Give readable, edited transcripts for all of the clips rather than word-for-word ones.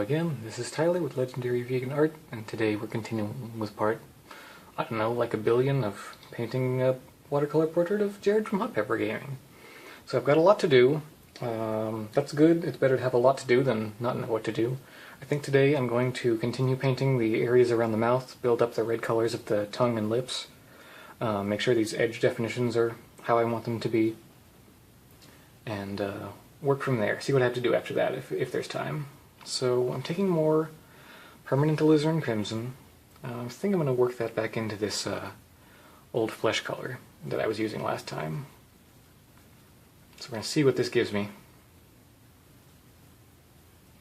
again, this is Tyler with Legendary Vegan Art, and today we're continuing with part, I don't know, like a billion of painting a watercolor portrait of Jared from Hot Pepper Gaming. So I've got a lot to do. That's good. It's better to have a lot to do than not know what to do. I think today I'm going to continue painting the areas around the mouth, build up the red colors of the tongue and lips, make sure these edge definitions are how I want them to be, and work from there. See what I have to do after that if there's time. So I'm taking more permanent alizarin crimson. I think I'm going to work that back into this old flesh color that I was using last time. So we're going to see what this gives me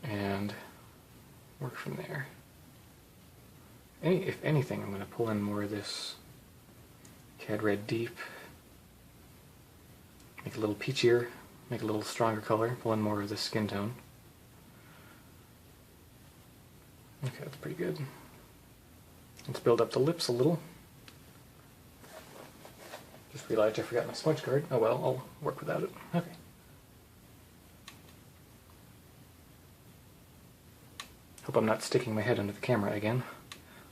and work from there. If anything, I'm going to pull in more of this Cad Red Deep, make it a little peachier, make it a little stronger color, pull in more of the skin tone. Okay, that's pretty good. Let's build up the lips a little. Just realized I forgot my smudge card. Oh well, I'll work without it. Okay. Hope I'm not sticking my head under the camera again.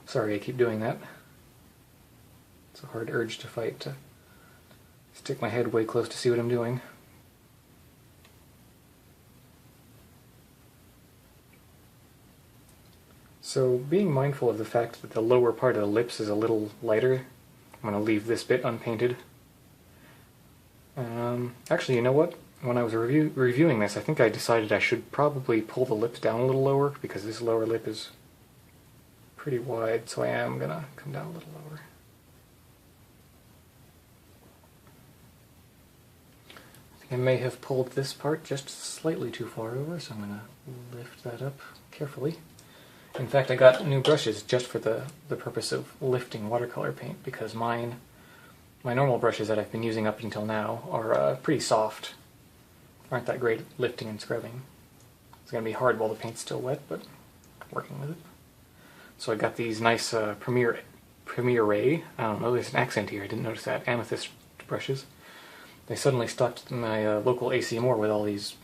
Sorry I keep doing that. It's a hard urge to fight to stick my head way close to see what I'm doing. So, being mindful of the fact that the lower part of the lips is a little lighter, I'm going to leave this bit unpainted. Actually, you know what? When I was reviewing this, I think I decided I should probably pull the lips down a little lower, because this lower lip is pretty wide, so I am going to come down a little lower. I think I may have pulled this part just slightly too far over, so I'm going to lift that up carefully. In fact, I got new brushes just for the purpose of lifting watercolor paint, because my normal brushes that I've been using up until now are pretty soft. Aren't that great at lifting and scrubbing. It's going to be hard while the paint's still wet, but I'm working with it. So I got these nice Premier Ray, I don't know, there's an accent here, I didn't notice that, amethyst brushes. They suddenly stocked my local AC Moore with all these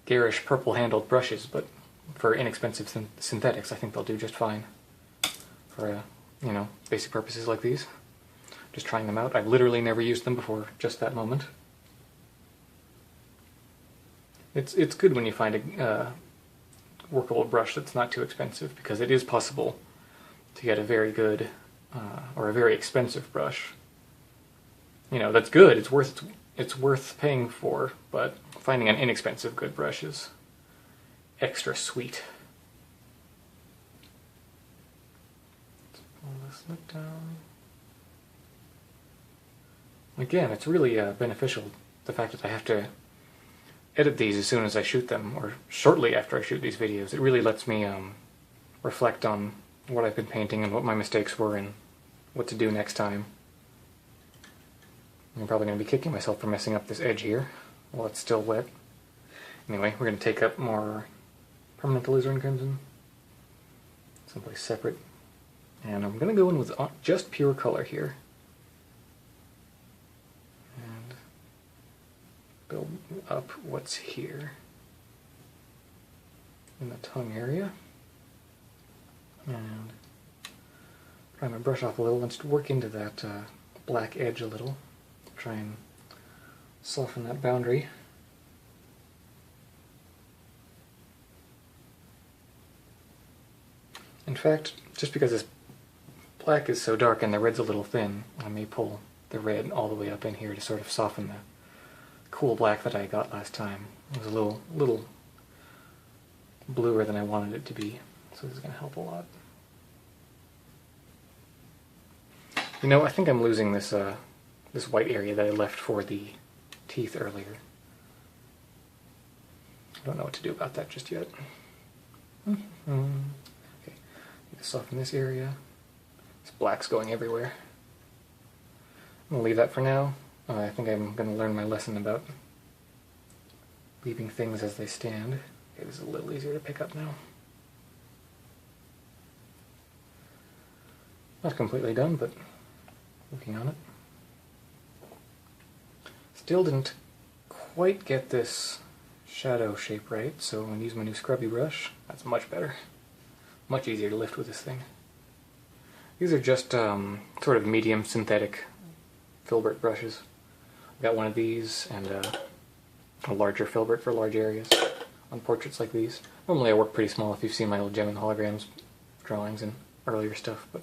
garish purple-handled brushes, but for inexpensive synthetics, I think they'll do just fine for, you know, basic purposes like these. Just trying them out. I've literally never used them before just that moment. It's good when you find a workable brush that's not too expensive, because it is possible to get a very good or a very expensive brush. You know, that's good. It's worth paying for, but finding an inexpensive good brush is extra sweet. Let's pull this lip down. Again, it's really beneficial, the fact that I have to edit these as soon as I shoot them, or shortly after I shoot these videos. It really lets me reflect on what I've been painting and what my mistakes were and what to do next time. I'm probably going to be kicking myself for messing up this edge here while it's still wet. Anyway, we're going to take up more permanent alizarin crimson, someplace separate, and I'm going to go in with just pure color here and build up what's here in the tongue area, and prime my brush off a little and just work into that black edge a little, try and soften that boundary. In fact, just because this black is so dark and the red's a little thin, I may pull the red all the way up in here to sort of soften the cool black that I got last time. It was a little bluer than I wanted it to be, so this is going to help a lot. You know, I think I'm losing this this white area that I left for the teeth earlier. I don't know what to do about that just yet. Okay, soften this area. This black's going everywhere. I'm going to leave that for now. I think I'm going to learn my lesson about leaving things as they stand. Okay, this is a little easier to pick up now. Not completely done, but working on it. Still didn't quite get this shadow shape right, so I'm going to use my new scrubby brush. That's much better. Much easier to lift with this thing. These are just sort of medium synthetic filbert brushes. I've got one of these and a larger filbert for large areas on portraits like these. Normally I work pretty small if you've seen my old gem and holograms drawings and earlier stuff, but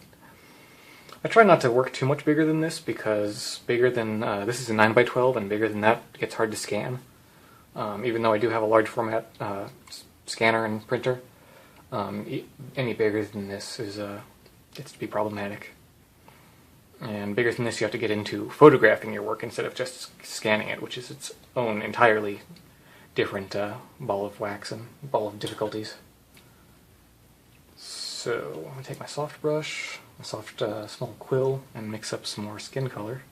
I try not to work too much bigger than this because bigger than, this is a 9x12 and bigger than that gets hard to scan. Even though I do have a large format scanner and printer, any bigger than this is gets to be problematic. And bigger than this you have to get into photographing your work instead of just scanning it, which is its own entirely different ball of wax and ball of difficulties. So I'm going to take my soft brush, a soft small quill, and mix up some more skin color.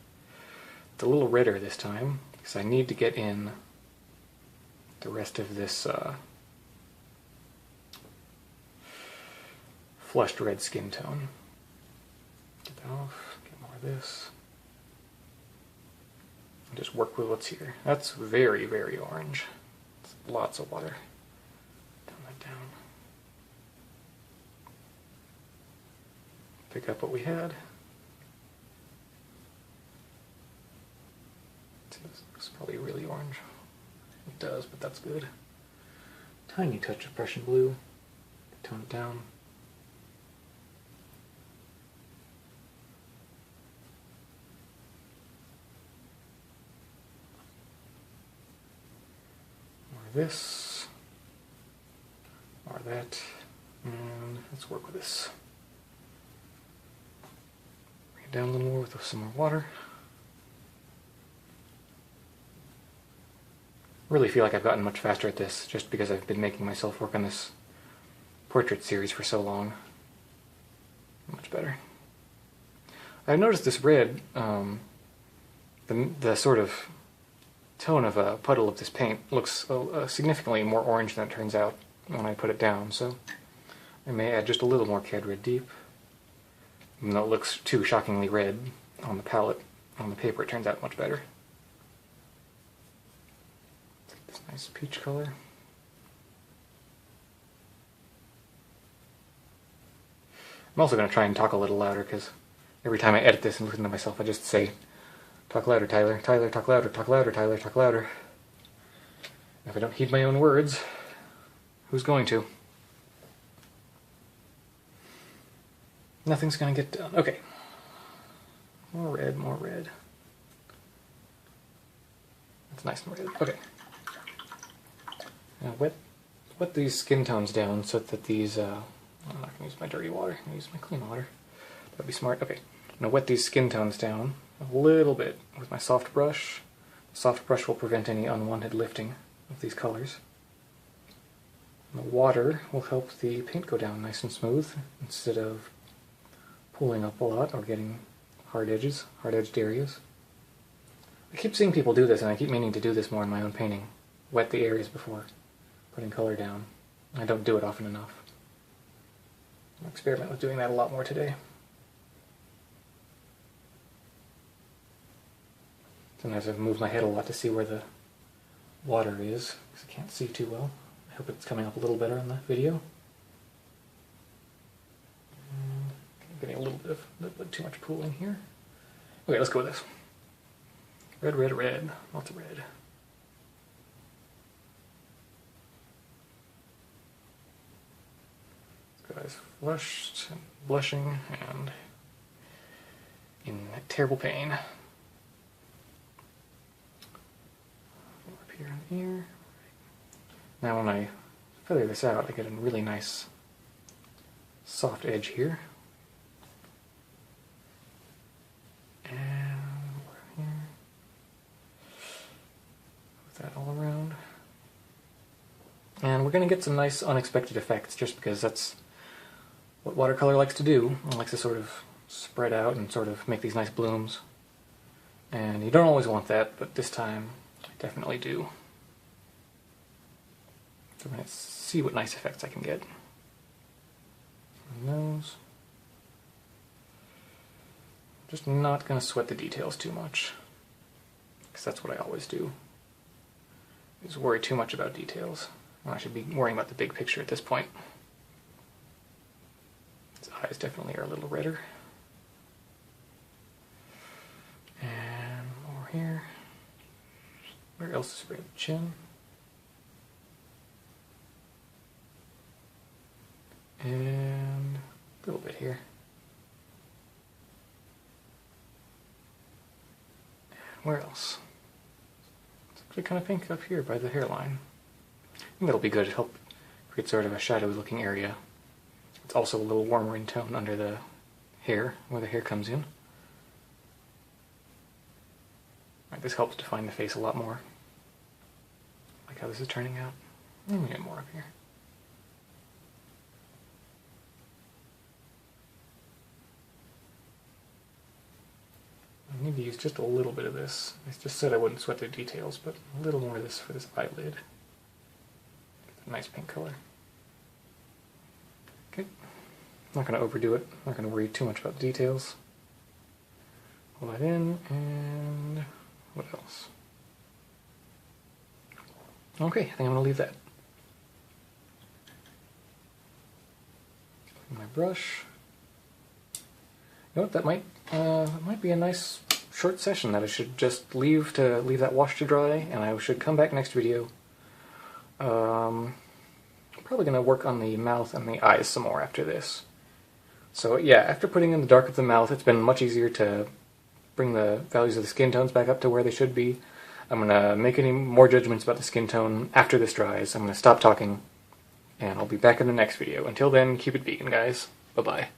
It's a little redder this time because I need to get in the rest of this flushed red skin tone. Get that off, get more of this. And just work with what's here. That's very, very orange. It's lots of water. Tone that down. Pick up what we had. This looks probably really orange. It does, but that's good. Tiny touch of Prussian blue. Tone it down. This, or that, and let's work with this. Bring it down a little more with some more water. Really feel like I've gotten much faster at this just because I've been making myself work on this portrait series for so long. Much better. I've noticed this red, the sort of tone of a puddle of this paint looks significantly more orange than it turns out when I put it down, so I may add just a little more Cad Red Deep. Even though it looks too shockingly red on the palette, on the paper it turns out much better. Take this nice peach color. I'm also going to try and talk a little louder because every time I edit this and listen to myself I just say, "Talk louder, Tyler. Tyler, talk louder. Talk louder, Tyler. Talk louder." And if I don't heed my own words, who's going to? Nothing's going to get done. Okay. More red, more red. That's nice and red. Okay. Now wet these skin tones down so that these, I'm not going to use my dirty water. I'm going to use my clean water. That'd be smart. Okay. Now wet these skin tones down a little bit with my soft brush. The soft brush will prevent any unwanted lifting of these colors. And the water will help the paint go down nice and smooth instead of pulling up a lot or getting hard edges, hard-edged areas. I keep seeing people do this and I keep meaning to do this more in my own painting. Wet the areas before putting color down. I don't do it often enough. I'll experiment with doing that a lot more today. Sometimes I've moved my head a lot to see where the water is, because I can't see too well. I hope it's coming up a little better in the video. I'm getting a little bit too much pooling here. Okay, let's go with this. Red, red, red. Lots of red. This guy's flushed and blushing and in terrible pain. Up here and here. Now when I feather this out, I get a really nice soft edge here. And here. Put that all around. And we're going to get some nice unexpected effects just because that's what watercolor likes to do. It likes to sort of spread out and sort of make these nice blooms. And you don't always want that, but this time I definitely do. So I'm going to see what nice effects I can get. Nose. Just not going to sweat the details too much, because that's what I always do. just worry too much about details. I should be worrying about the big picture at this point. His eyes definitely are a little redder. And more here. Where else is spray the chin? And a little bit here. And where else? It's actually kind of pink up here by the hairline. I think that'll be good to help create sort of a shadowy looking area. It's also a little warmer in tone under the hair, where the hair comes in. Right, this helps define the face a lot more. Like how this is turning out. Let me get more up here. I need to use just a little bit of this. I just said I wouldn't sweat the details, but a little more of this for this eyelid. Nice pink color. Okay. I'm not going to overdo it. I'm not going to worry too much about the details. Pull that in, and what else? Okay, I think I'm going to leave that. My brush. You know what? That might be a nice short session that I should just leave that wash to dry, and I should come back next video. I'm probably going to work on the mouth and the eyes some more after this. So yeah, after putting in the dark of the mouth, it's been much easier to bring the values of the skin tones back up to where they should be. I'm going to make any more judgments about the skin tone after this dries. I'm going to stop talking, and I'll be back in the next video. Until then, keep it vegan, guys. Bye-bye.